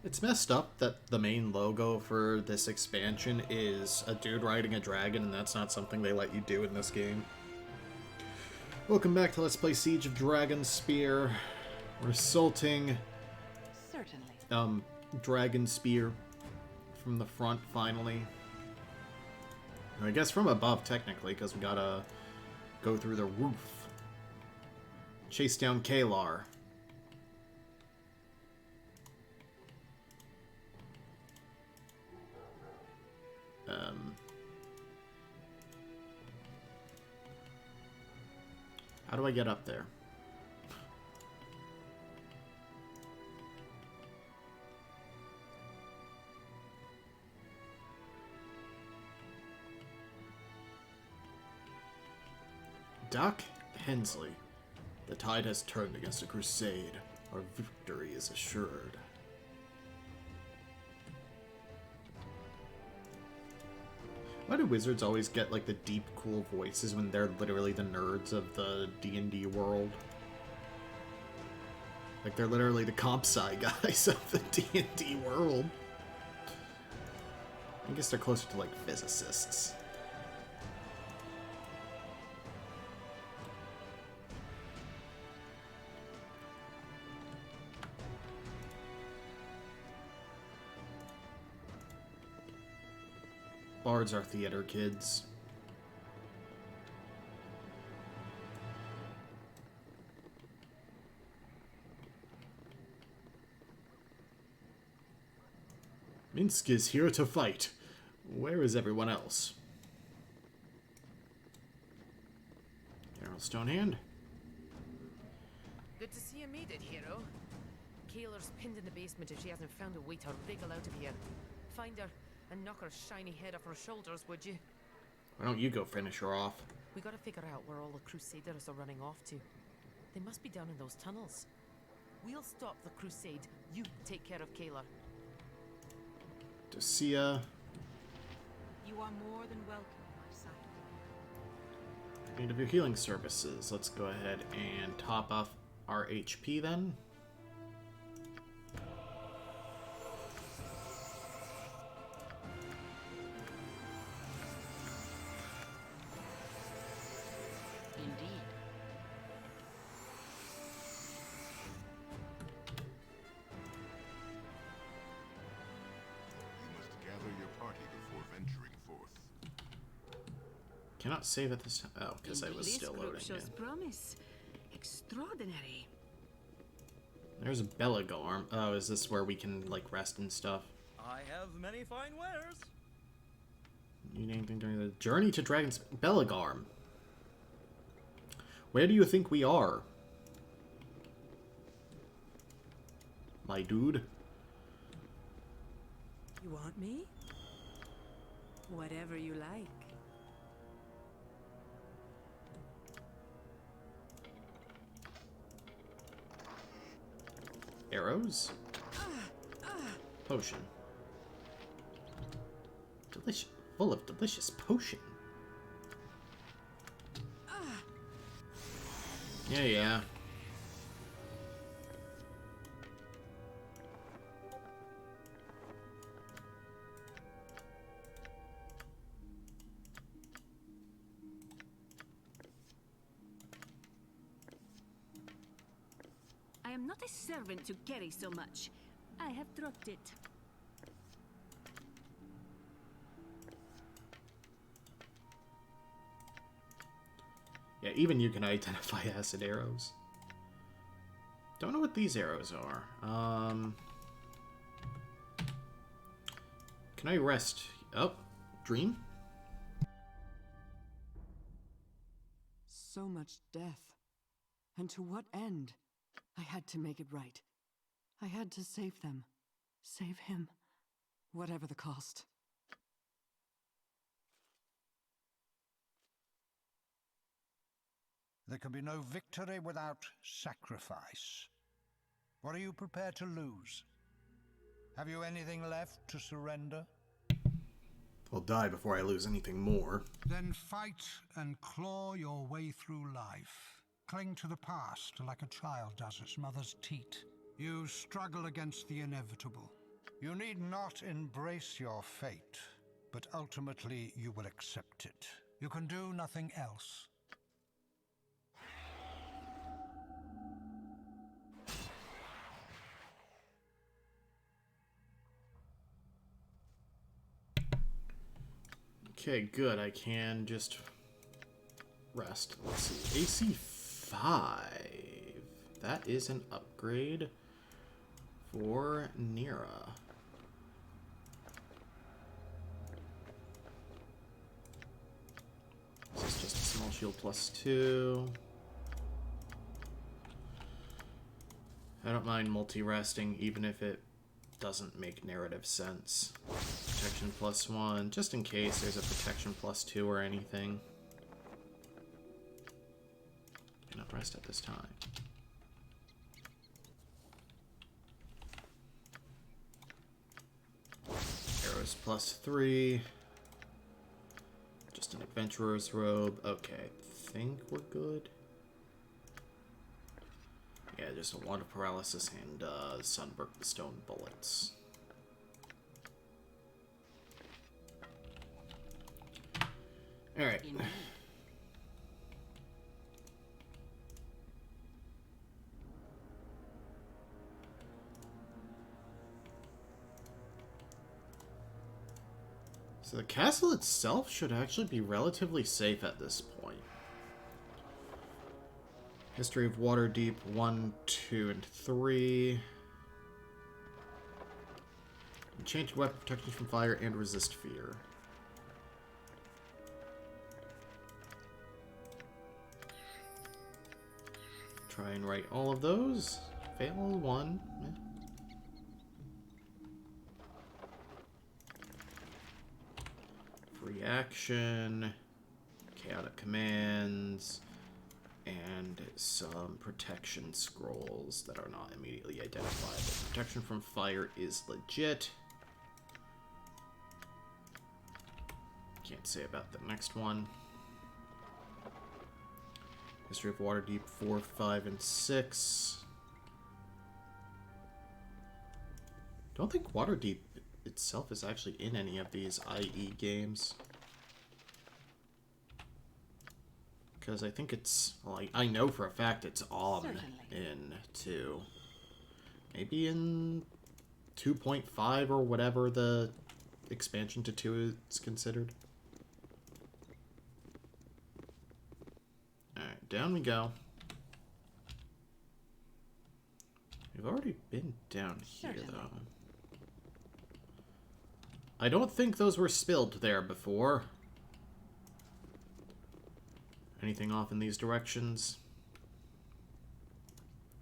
It's messed up that the main logo for this expansion is a dude riding a dragon, and that's not something they let you do in this game. Welcome back to Let's Play Siege of Dragonspear. We're assaulting Certainly. Dragonspear from the front, finally. I guess from above, technically, because we gotta go through the roof. Chase down Kalar. How do I get up there? Doc Hensley. The tide has turned against the crusade. Our victory is assured. Why do wizards always get, like, the deep, cool voices when they're literally the nerds of the D&D world? Like, they're literally the comp sci guys of the D&D world. I guess they're closer to, like, physicists. Bards are theater kids. Minsk is here to fight. Where is everyone else? Arrow Stonehand. Good to see you made it, hero. Kaelar's pinned in the basement if she hasn't found a way to wriggle out of here. Find her and knock her shiny head off her shoulders, would you? Why don't you go finish her off? We gotta figure out where all the Crusaders are running off to. They must be down in those tunnels. We'll stop the crusade. You take care of Kaelar. Dacia. You are more than welcome, my son. Need of your healing services. Let's go ahead and top off our HP then. Indeed. You must gather your party before venturing forth. Cannot save at this time. Oh, because I was still loading it. Promise. Extraordinary. There's a Bellegarm. Oh, is this where we can, like, rest and stuff? I have many fine wares. Need anything during the journey to Dragon's Bellegarm? Where do you think we are? My dude? You want me? Whatever you like. Arrows? Potion. Delicious. Full of delicious potion. Yeah. I am not a servant to carry so much. I have dropped it. Yeah, even you can identify acid arrows. Don't know what these arrows are. Can I rest? Oh, dream? So much death. And to what end? I had to make it right. I had to save them. Save him. Whatever the cost. There can be no victory without sacrifice. What are you prepared to lose? Have you anything left to surrender? I'll die before I lose anything more. Then fight and claw your way through life. Cling to the past like a child does its mother's teat. You struggle against the inevitable. You need not embrace your fate, but ultimately you will accept it. You can do nothing else. Okay, good. I can just rest. Let's see. AC 5. That is an upgrade for Nira. This is just a small shield +2. I don't mind multi-resting, even if it doesn't make narrative sense. Protection +1, just in case there's a protection +2 or anything. Cannot rest at this time. Arrows +3. Just an adventurer's robe. Okay, I think we're good. Yeah, just a wand of paralysis and sunburnt stone bullets. Alright. So the castle itself should actually be relatively safe at this point. History of Waterdeep 1, 2, and 3. Enchanted weapon, protection from fire, and resist fear. Try and write all of those. Fail 1. Free action. Chaotic commands. And some protection scrolls that are not immediately identifiable. Protection from fire is legit. Can't say about the next one. History of Waterdeep 4, 5, and 6. Don't think Waterdeep itself is actually in any of these IE games. Because I think it's, well, I know for a fact it's in 2. Maybe in 2.5 or whatever the expansion to 2 is considered. Alright, down we go. We've already been down here, though. I don't think those were spilled there before. Anything off in these directions?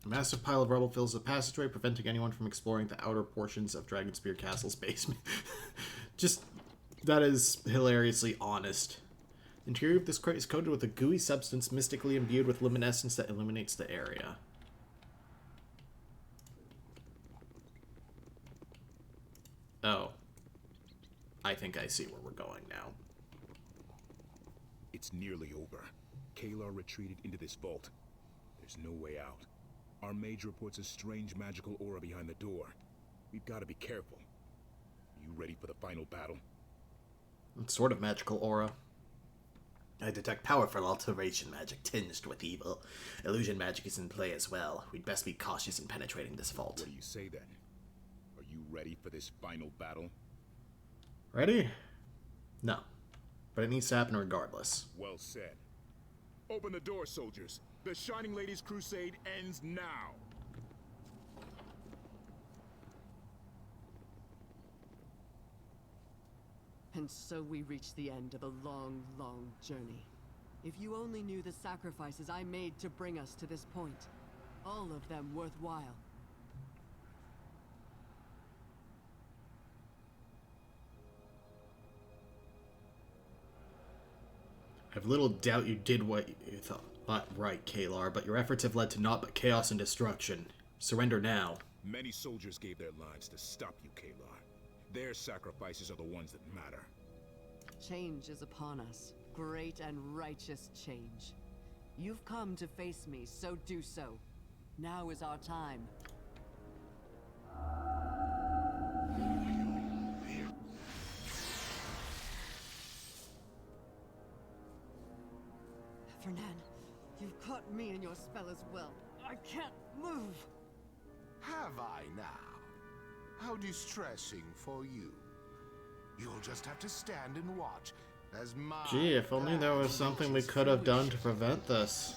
A massive pile of rubble fills the passageway, preventing anyone from exploring the outer portions of Dragonspear Castle's basement. Just, that is hilariously honest. The interior of this crate is coated with a gooey substance mystically imbued with luminescence that illuminates the area. Oh. I think I see where we're going now. It's nearly over. Kalar retreated into this vault. There's no way out. Our mage reports a strange magical aura behind the door. We've got to be careful. You ready for the final battle? What sort of magical aura? I detect powerful alteration magic tinged with evil. Illusion magic is in play as well. We'd best be cautious in penetrating this vault. What do you say then? Are you ready for this final battle? Ready? No. But it needs to happen regardless. Well said. Open the door, soldiers. The Shining Lady's crusade ends now. And so we reach the end of a long, long journey. If you only knew the sacrifices I made to bring us to this point, all of them worthwhile. I've little doubt you did what you thought right, Kalar, but your efforts have led to naught but chaos and destruction. Surrender now. Many soldiers gave their lives to stop you, Kalar. Their sacrifices are the ones that matter. Change is upon us. Great and righteous change. You've come to face me, so do so. Now is our time. me in your spell as well. I can't move. Have I now? How distressing for you. You'll just have to stand and watch as my... Gee, if only there was something we could have done to prevent this.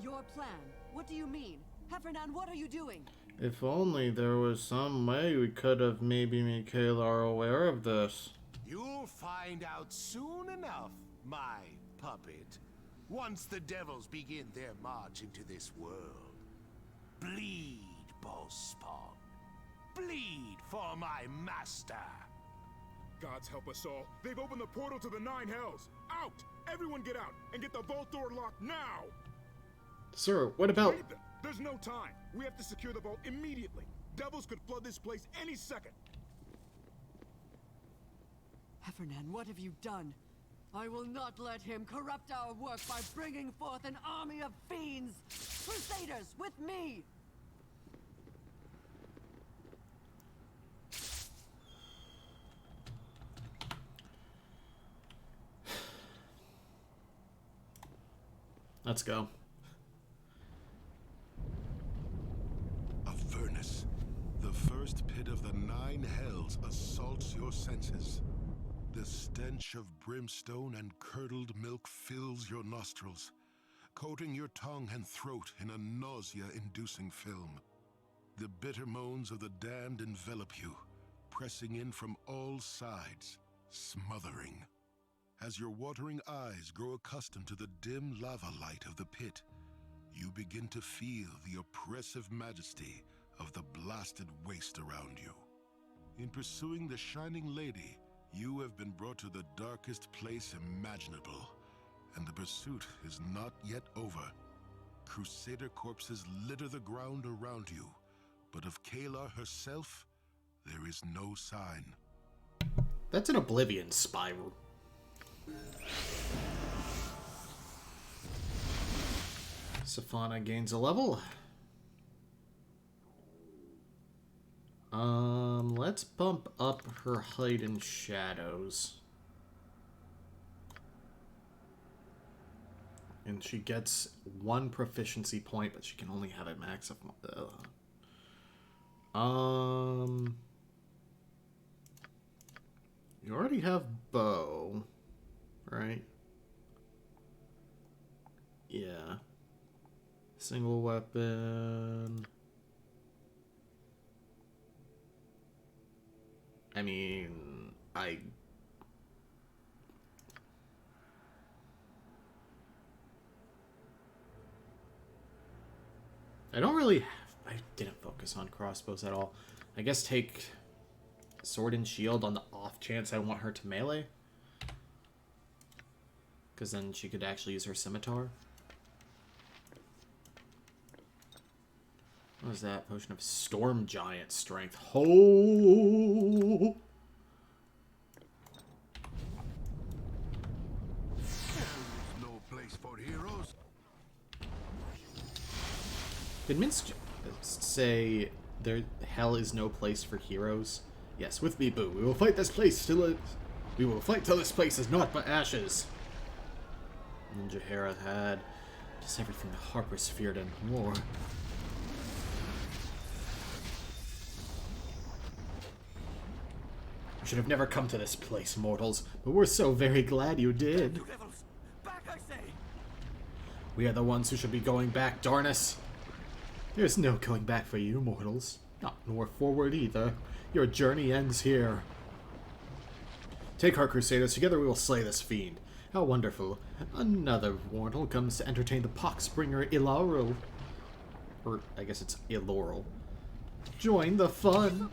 Your plan? What do you mean? Heffernan, what are you doing? If only there was some way we could have maybe made Kalar aware of this. You'll find out soon enough, my puppet. Once the devils begin their march into this world. Bleed, Ballspawn. Bleed for my master. Gods help us all. They've opened the portal to the Nine Hells. Out! Everyone get out and get the vault door locked now! Sir, what about... Wait, there's no time. We have to secure the vault immediately. Devils could flood this place any second. Heffernan, what have you done? I will not let him corrupt our work by bringing forth an army of fiends! Crusaders, with me! Let's go. A furnace. The first pit of the Nine Hells assaults your senses. The stench of brimstone and curdled milk fills your nostrils, coating your tongue and throat in a nausea-inducing film. The bitter moans of the damned envelop you, pressing in from all sides, smothering. As your watering eyes grow accustomed to the dim lava light of the pit, you begin to feel the oppressive majesty of the blasted waste around you. In pursuing the Shining Lady, you have been brought to the darkest place imaginable, and the pursuit is not yet over. Crusader corpses litter the ground around you, but of Kalar herself, there is no sign. That's an Oblivion spiral. Safana gains a level. Let's bump up her height in shadows. And she gets 1 proficiency point, but she can only have a max of... You already have bow, right? Yeah. Single weapon. I mean, I don't really have... I didn't focus on crossbows at all. I guess take sword and shield on the off chance I want her to melee. Because then she could actually use her scimitar. What is that? Potion of Storm Giant Strength. Ho! No place for heroes. Did Minsk say there hell is no place for heroes? Yes, with me, Boo. We will fight this place till it... We will fight till this place is naught but ashes. Ninja Hera had just everything the Harpers feared and more. We should have never come to this place, mortals, but we're so very glad you did. You devils! Back, I say! We are the ones who should be going back, darn us. There's no going back for you, mortals. Not nor forward either. Your journey ends here. Take heart, Crusaders. Together we will slay this fiend. How wonderful. Another mortal comes to entertain the poxbringer Ilaurel. Or, I guess it's Iloral. Join the fun.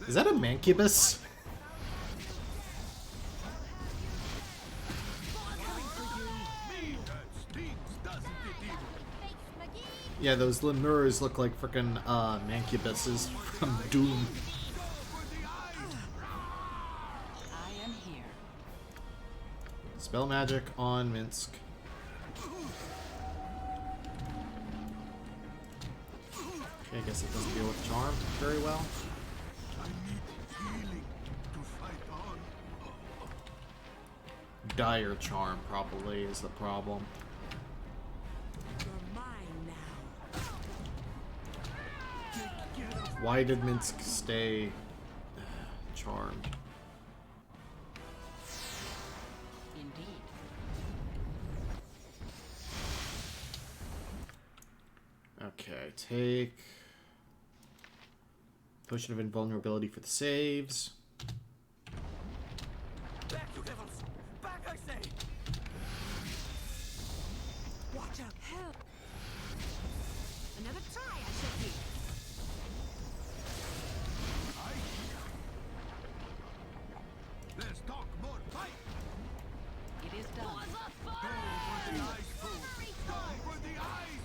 Is that a mancubus? Yeah, those lemurs look like frickin' mancubuses from Doom. I am here. Spell magic on Minsk. I guess it doesn't deal with charm very well. I need healing to fight on. Dire charm probably is the problem. You're mine now. Why did Minsk stay charmed? Indeed. Okay, take potion of invulnerability for the saves. Back, you devils! Back, I say! Watch out! Help! Another try, I shall be. Let's talk more fight. It is done. Go for the ice, fool. Go for the ice.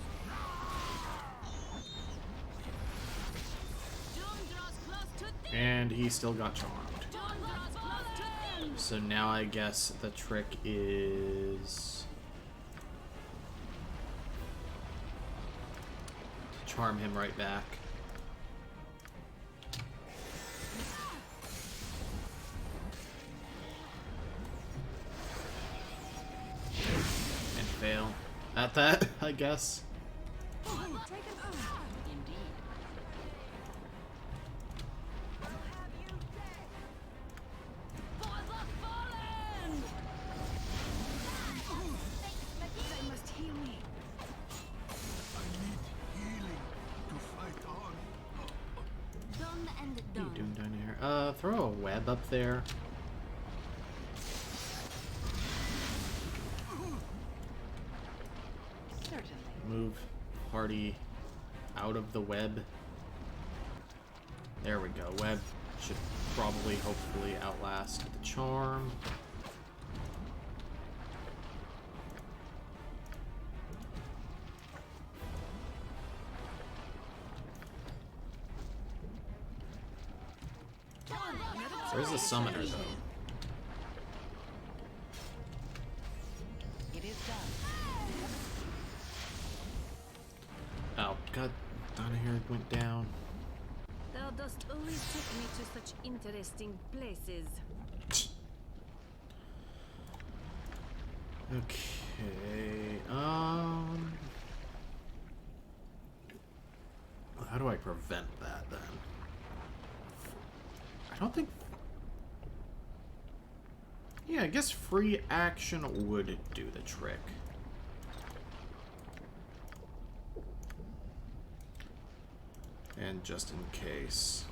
Doom draws close to them. And he still got charmed. Doom draws close to them. So now I guess the trick is to charm him right back. And fail at that, I guess. Indeed. They must heal me. I need healing to fight on. Done and What are you done. doing down here? Throw a web up there. Certainly. Move party out of the web. There we go. Web should probably, hopefully, outlast the charm. Where's the summoner, though? It is done. Oh, God. Donaher went down. Thou dost always take me to such interesting places. Okay, how do I prevent that, then? I don't think... Yeah, I guess free action would do the trick. And just in case...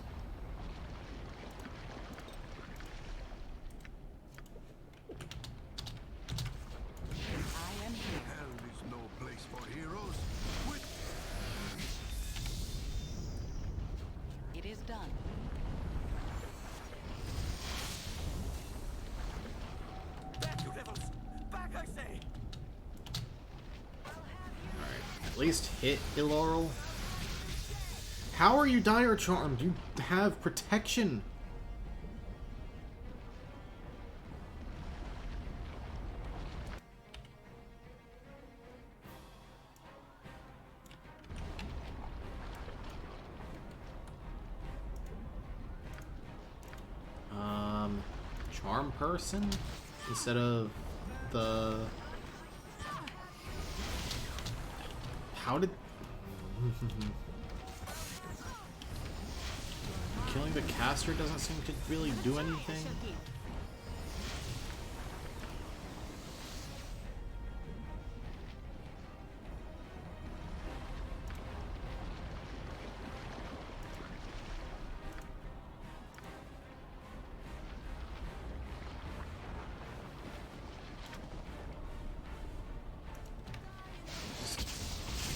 I am here. Hell is no place for heroes. Quit. It is done. Back, you devils! Back, I say! Alright, at least hit Illoral. How are you dire charmed? You have protection. Charm person instead of the... How did... Killing the caster doesn't seem to really do anything.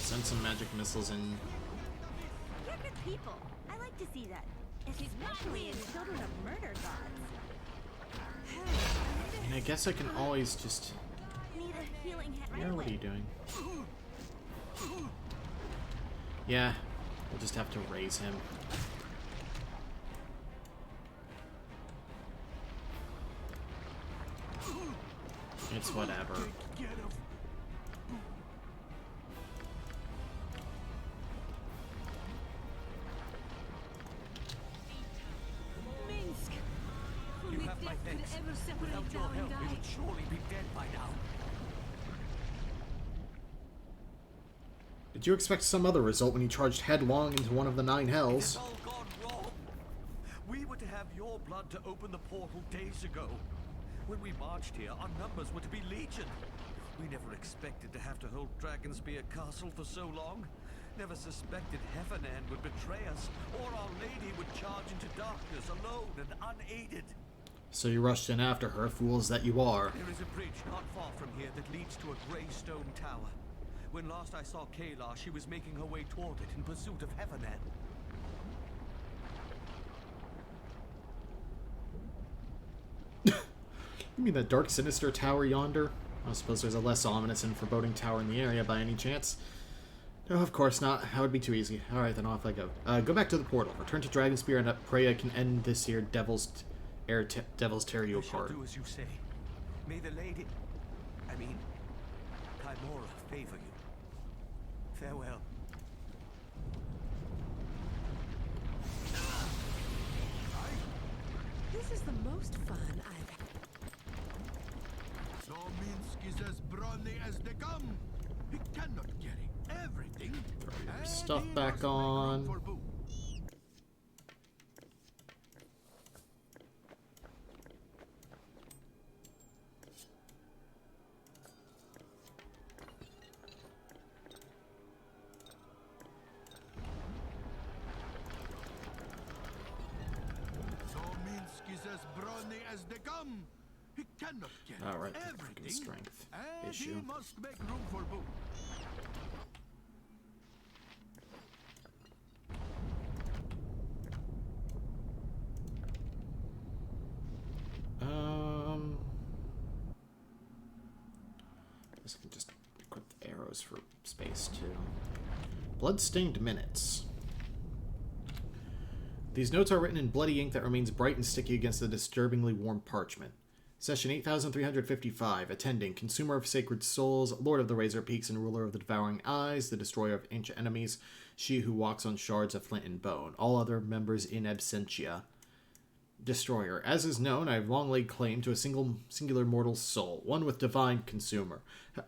Send some magic missiles in. You're good people. I like to see that. Especially as children of murder gods. And I guess I can always just... Need a healing hand. Yeah, what are you doing? Yeah, we'll just have to raise him. It's whatever. defense. ever separate Without your thou and help, we I? would surely be dead by now. Did you expect some other result when you charged headlong into one of the 9 It's hells? all gone wrong. We were to have your blood to open the portal days ago. When we marched here, our numbers were to be legion. We never expected to have to hold Dragonspear Castle for so long. Never suspected Heffernan would betray us, or Our Lady would charge into darkness alone and unaided. So you rushed in after her, fools that you are. There is a bridge not far from here that leads to a grey stone tower. When last I saw Kayla, she was making her way toward it in pursuit of Heffernan. You mean that dark, sinister tower yonder? I suppose there's a less ominous and foreboding tower in the area by any chance? No, of course not. That would be too easy. Alright, then off I go. Go back to the portal. Return to Dragonspear and pray I can end this here Devil's tear you I shall apart. do as you say. May the lady... I mean... Chimora favor you. Farewell. This is the most fun I've Zominsk is as brawny as they come. He cannot carry everything. Throw your and stuff he back must make room on. for boots. Zominsk is as brawny as they come. He cannot carry Alright, the freaking everything. strength And issue. he must make room for boots. I guess I can just equip the arrows for space too. Bloodstained minutes. These notes are written in bloody ink that remains bright and sticky against the disturbingly warm parchment. Session 8355, attending, consumer of sacred souls, lord of the razor peaks and ruler of the devouring eyes, the destroyer of ancient enemies, she who walks on shards of flint and bone, all other members in absentia. Destroyer. As is known, I have long laid claim to a singular mortal soul, one with divine consumer.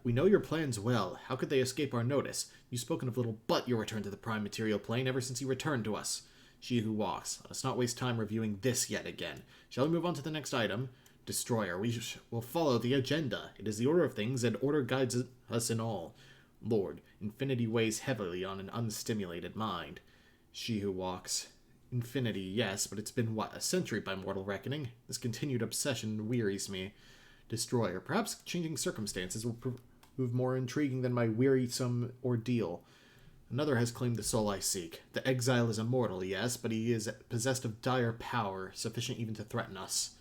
We know your plans well. How could they escape our notice? You've spoken of little but your return to the prime material plane ever since you returned to us. She who walks. Let us not waste time reviewing this yet again. Shall we move on to the next item? Destroyer. We will follow the agenda. It is the order of things, and order guides us in all. Lord. Infinity weighs heavily on an unstimulated mind. She who walks. Infinity, yes, but it's been, what, a century by mortal reckoning? This continued obsession wearies me. Destroyer. Perhaps changing circumstances will prove more intriguing than my wearisome ordeal. Another has claimed the soul I seek. The exile is immortal, yes, but he is possessed of dire power, sufficient even to threaten us.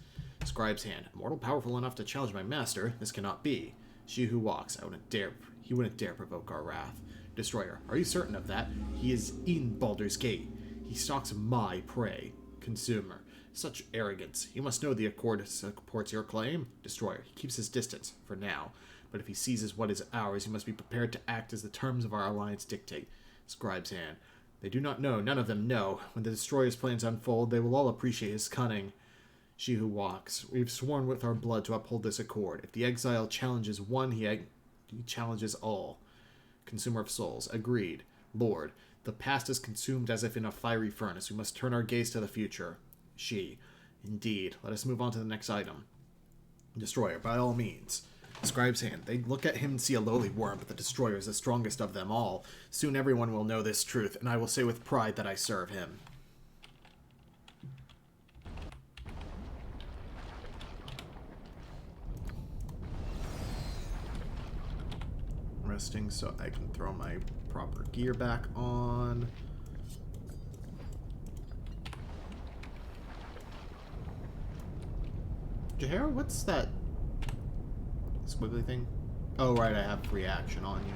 Scribe's hand. Mortal powerful enough to challenge my master? This cannot be. She who walks. He wouldn't dare provoke our wrath. Destroyer. Are you certain of that? He is in Baldur's Gate. He stalks my prey. Consumer. Such arrogance. You must know the Accord supports your claim. Destroyer. He keeps his distance, for now. But if he seizes what is ours, he must be prepared to act as the terms of our alliance dictate. Scribe's hand. They do not know. None of them know. When the Destroyer's plans unfold, they will all appreciate his cunning. She who walks. We've sworn with our blood to uphold this accord. If the exile challenges one, he challenges all. Consumer of souls. Agreed. Lord. The past is consumed as if in a fiery furnace. We must turn our gaze to the future. She. Indeed. Let us move on to the next item. Destroyer. By all means. Scribe's hand. They look at him and see a lowly worm, but the Destroyer is the strongest of them all. Soon everyone will know this truth, and I will say with pride that I serve him. Resting so I can throw my proper gear back on. Jahara, what's that squiggly thing? Oh, right, I have free action on you.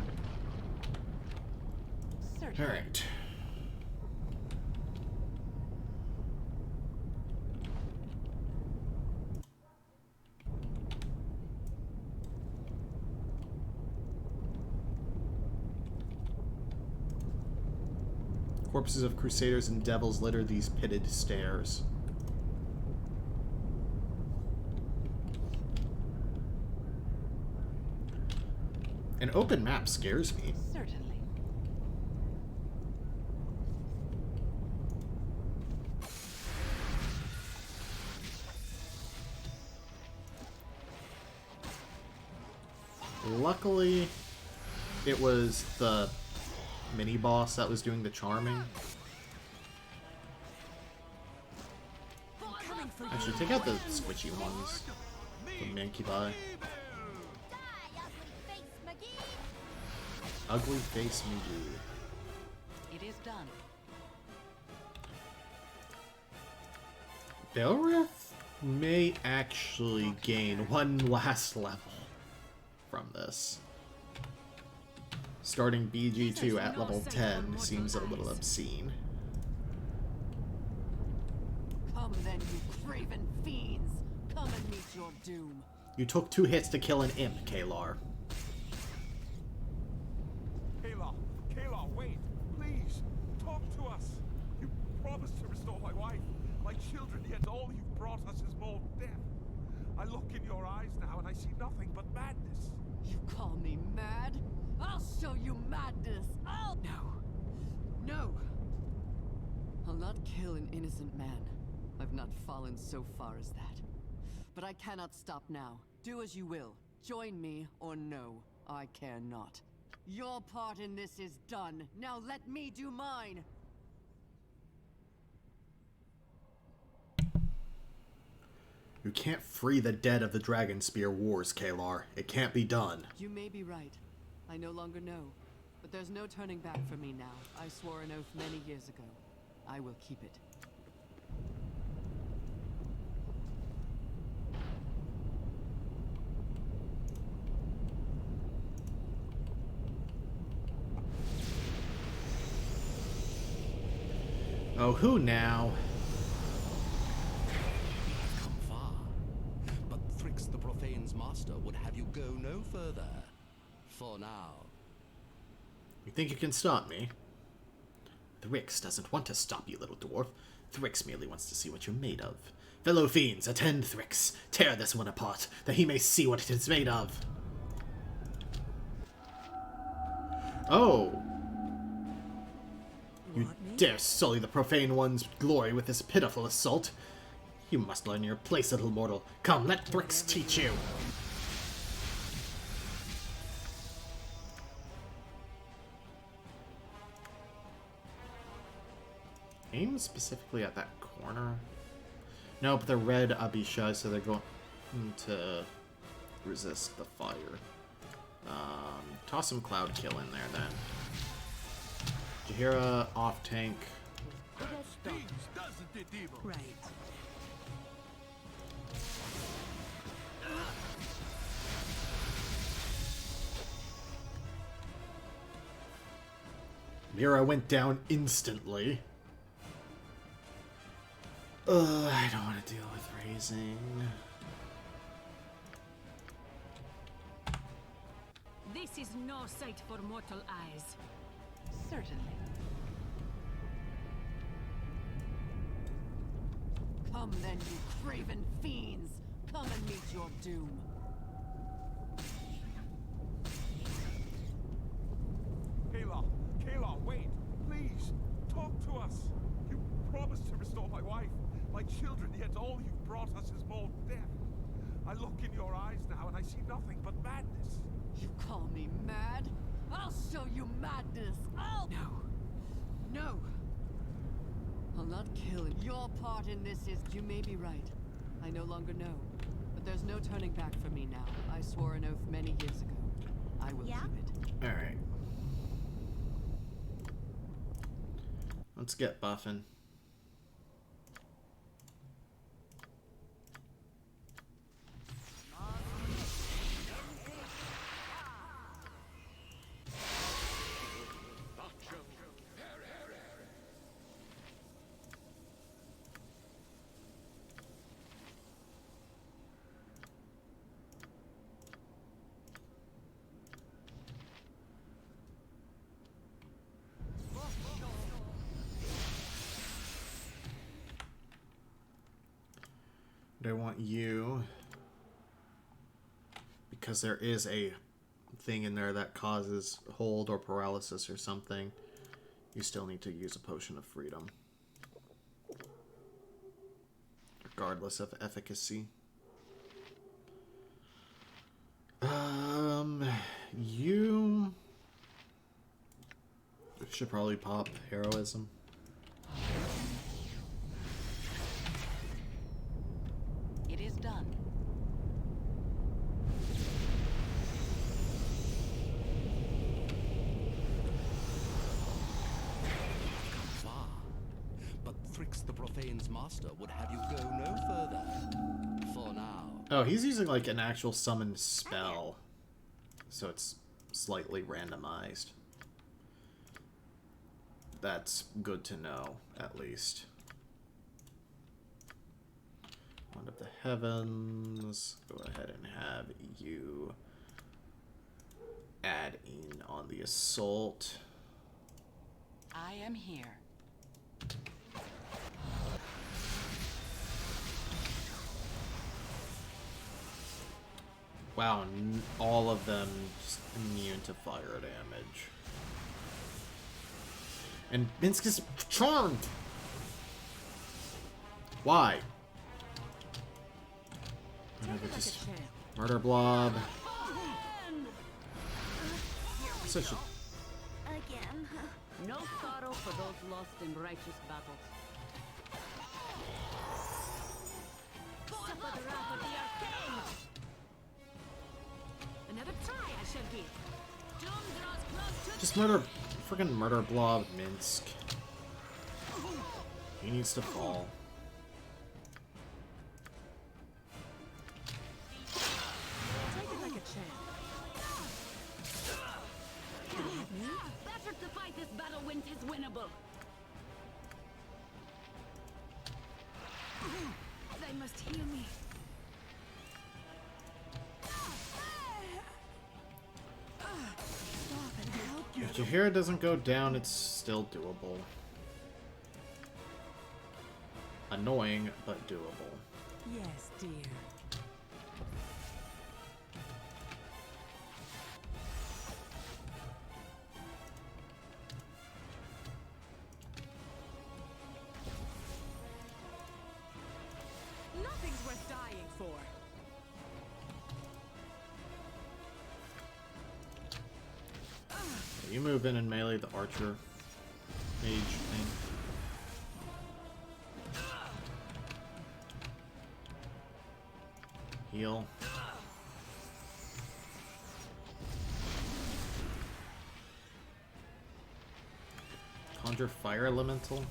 Alright. Corpses of crusaders and devils litter these pitted stairs. An open map scares me. Certainly. Luckily, it was the mini-boss that was doing the charming. Actually, take out the squishy ones. The Mankibai. Ugly face McGee. It is done. Belrith may actually gain one last level from this. Starting BG2 at level 10 seems a little obscene. Come then, you craven fiends! Come and meet your doom. You took 2 hits to kill an imp, Kalar. Kayla, wait! Please! Talk to us! You promised to restore my wife, my children, yet all you've brought us is more death. I look in your eyes now and I see nothing but madness. You call me mad? I'll show you madness! I'll... No! I'll not kill an innocent man. I've not fallen so far as that. But I cannot stop now. Do as you will. Join me or no. I care not. Your part in this is done. Now let me do mine! You can't free the dead of the Dragonspear Wars, Kalar. It can't be done. You may be right. I no longer know. But there's no turning back for me now. I swore an oath many years ago. I will keep it. Oh, who now? Come far, but Thrix the Profane's master would have you go no further. For now. You think you can stop me? Thrix doesn't want to stop you, little dwarf. Thrix merely wants to see what you're made of. Fellow fiends, attend Thrix. Tear this one apart, that he may see what it is made of. Oh. You dare sully the profane one's glory with this pitiful assault. You must learn your place, little mortal. Come, let Thrix teach you. Aim specifically at that corner. No, but they're red Abishai, so they're going to resist the fire. Toss some Cloud Kill in there then. Jahira off tank. Right. Mira went down instantly. I don't want to deal with raising. This is no sight for mortal eyes. Certainly. Come then, you craven fiends! Come and meet your doom. Kayla, wait! Please! Talk to us! You promised to restore my wife, my children, yet all you've brought us is more death. I look in your eyes now and I see nothing but madness. You call me mad? I'll show you madness! I'll... No! I'll not kill him. Your part in this is... You may be right. I no longer know. But there's no turning back for me now. I swore an oath many years ago. I will keep it. Alright. Let's get buffing. I want you, because there is a thing in there that causes hold or paralysis or something, you still need to use a potion of freedom. Regardless of efficacy. You should probably pop heroism. It is done. Far. But Thrix the Profane's master would have you go no further. For now. Oh, he's using like an actual summon spell. So it's slightly randomized. That's good to know, at least. Wand of the Heavens. Go ahead and have you add in on the assault. I am here. Wow, all of them just immune to fire damage. And Minsk is charmed! Why? Just murder blob. Such a... Again. No sorrow for those lost in righteous battles. Suffer the wrath of the arcane! Another try I shall give. Doom draws close to... Just murder... Friggin' murder blob Minsk. He needs to fall. Take it like a champ. Better to fight this battle when 'tis winnable. They must heal me. If Jaheira doesn't go down, it's still doable. Annoying, but doable. Yes, dear. Nothing's worth dying for. You move in and melee the archer mage thing. Heal. Conjure fire elemental.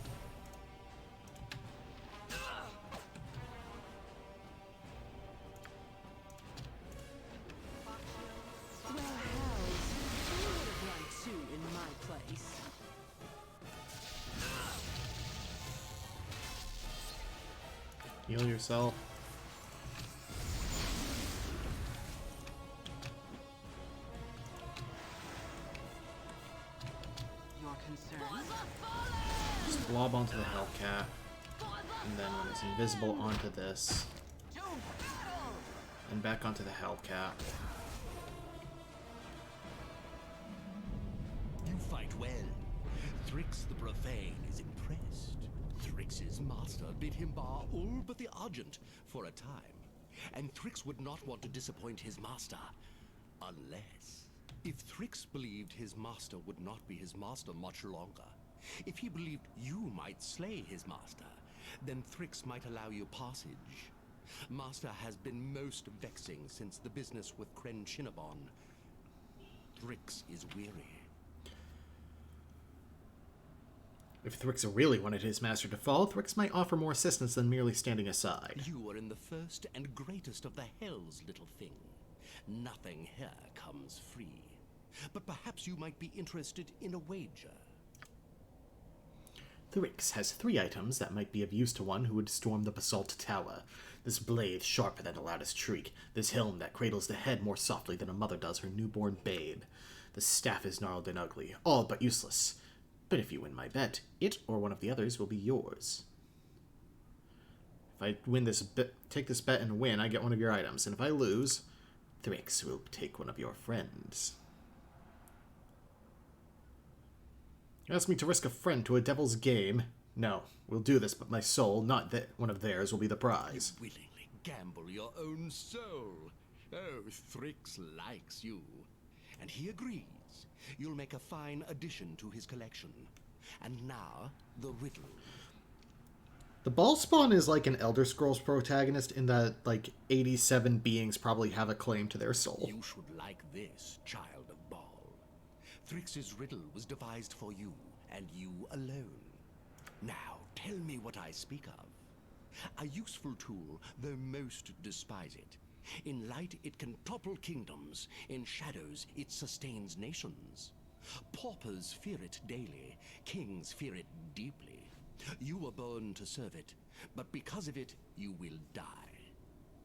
Heal yourself. Your concern? Just blob onto the Hellcat. And then when it's invisible onto this. And back onto the Hellcat. You fight well. Thrix the Profane is impressed. Thrix's master bid him bar all but the Argent for a time. And Thrix would not want to disappoint his master. Unless... If Thrix believed his master would not be his master much longer, if he believed you might slay his master, then Thrix might allow you passage. Master has been most vexing since the business with Kren Shinnabon. Thrix is weary. If Thrix really wanted his master to fall, Thrix might offer more assistance than merely standing aside. You are in the first and greatest of the hells, little thing. Nothing here comes free. But perhaps you might be interested in a wager. Thrix has 3 items that might be of use to one who would storm the Basalt Tower. This blade sharper than the loudest shriek. This helm that cradles the head more softly than a mother does her newborn babe. The staff is gnarled and ugly, all but useless. But if you win my bet, it or one of the others will be yours. If I win this take this bet and win, I get one of your items. And if I lose, Thrix will take one of your friends. You asked me to risk a friend to a devil's game. No, we'll do this, but my soul, not one of theirs, will be the prize. You willingly gamble your own soul. Oh, Thrix likes you. And he agrees. You'll make a fine addition to his collection. And now, the riddle. The Ballspawn is like an Elder Scrolls protagonist in that, like, 87 beings probably have a claim to their soul. You should like this, child of Ball. Thrix's riddle was devised for you, and you alone. Now, tell me what I speak of. A useful tool, though most despise it. In light, it can topple kingdoms. In shadows, it sustains nations. Paupers fear it daily. Kings fear it deeply. You were born to serve it, but because of it, you will die.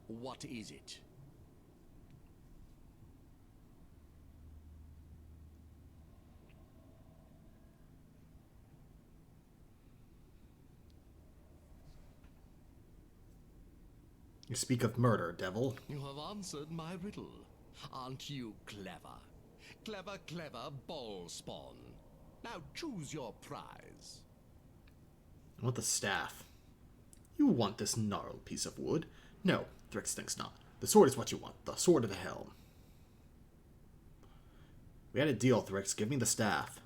What is it? You speak of murder, devil. You have answered my riddle. Aren't you clever? Clever, clever Ballspawn. Now choose your prize. I want the staff. You want this gnarled piece of wood? No, Thrix thinks not. The sword is what you want. The sword of the helm. We had a deal, Thrix. Give me the staff.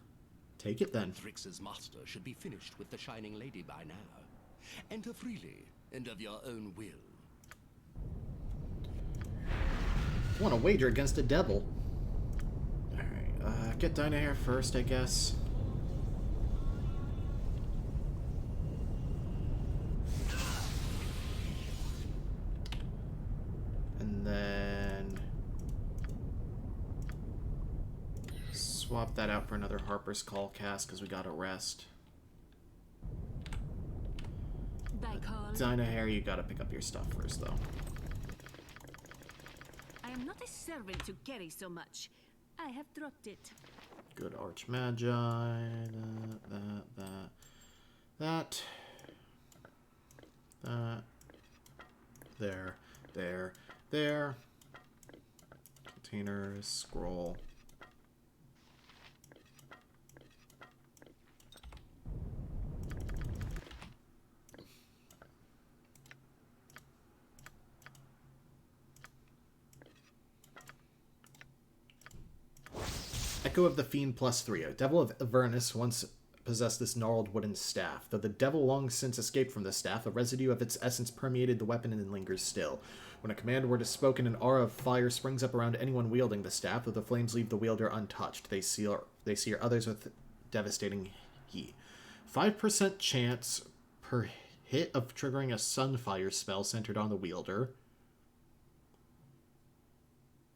Take it then. Thrix's master should be finished with the Shining Lady by now. Enter freely and of your own will. I want to wager against a devil. Alright, get Dinah here first, I guess. And then swap that out for another Harper's Call cast because we got a rest. Dinah here, you gotta pick up your stuff first, though. I am not a servant to carry so much. I have dropped it. Good Archmagi. That. There. Containers, scroll. Echo of the Fiend +3. A devil of Avernus once possessed this gnarled wooden staff. Though the devil long since escaped from the staff, a residue of its essence permeated the weapon and lingers still. When a command word is spoken, an aura of fire springs up around anyone wielding the staff, though the flames leave the wielder untouched. They sear others with devastating heat. 5% chance per hit of triggering a Sunfire spell centered on the wielder.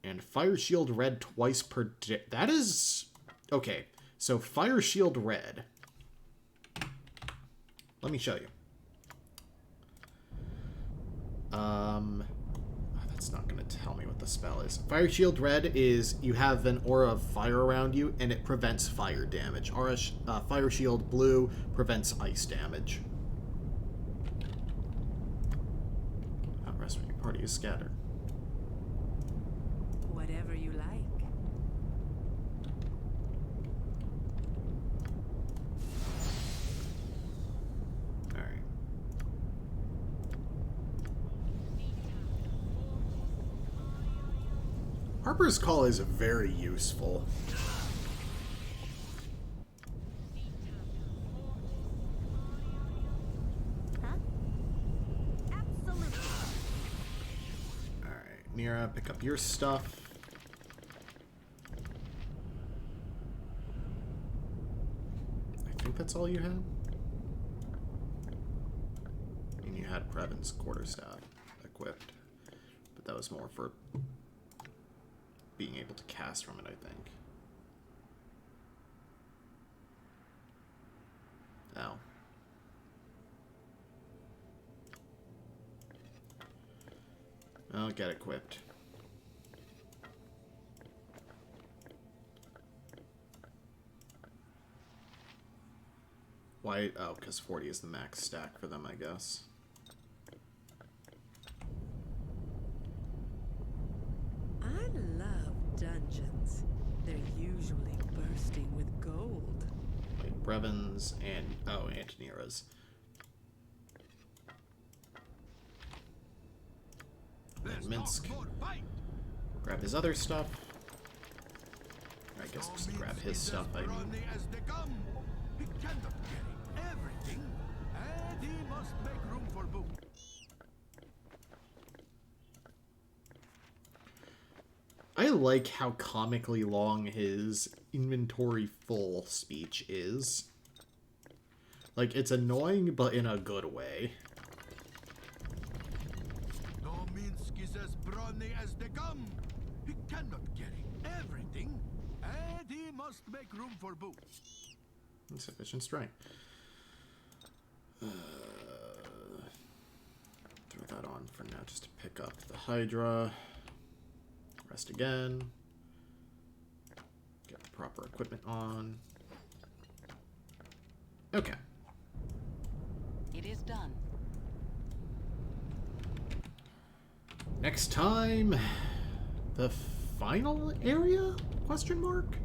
And Fire Shield Red twice per day. That is... Okay, so Fire Shield Red. Let me show you. That's not going to tell me what the spell is. Fire Shield Red is you have an aura of fire around you, and it prevents fire damage. Fire Shield Blue prevents ice damage. Rest when your party is scattered. Whatever you like. Alright. Harper's Call is very useful. Huh? Absolutely. Alright, Nira, pick up your stuff. I think that's all you had? I mean, you had Previn's quarterstaff equipped, but that was more for being able to cast from it, I think. Ow. I'll get equipped. Why? Oh, because 40 is the max stack for them, I guess. I love dungeons. They're usually bursting with gold. Wait, Brevins, and... oh, Antonira's. And Minsk. Grab his other stuff. I guess just grab his stuff, I mean. He cannot carry everything, and he must make room for boot. I like how comically long his inventory full speech is. Like, it's annoying, but in a good way. Minsk is as brawny as they come. He cannot carry everything, and he must make room for boot. Insufficient strength. Throw that on for now, just to pick up the Hydra. Rest again. Get the proper equipment on. Okay. It is done. Next time, the final area? Question mark?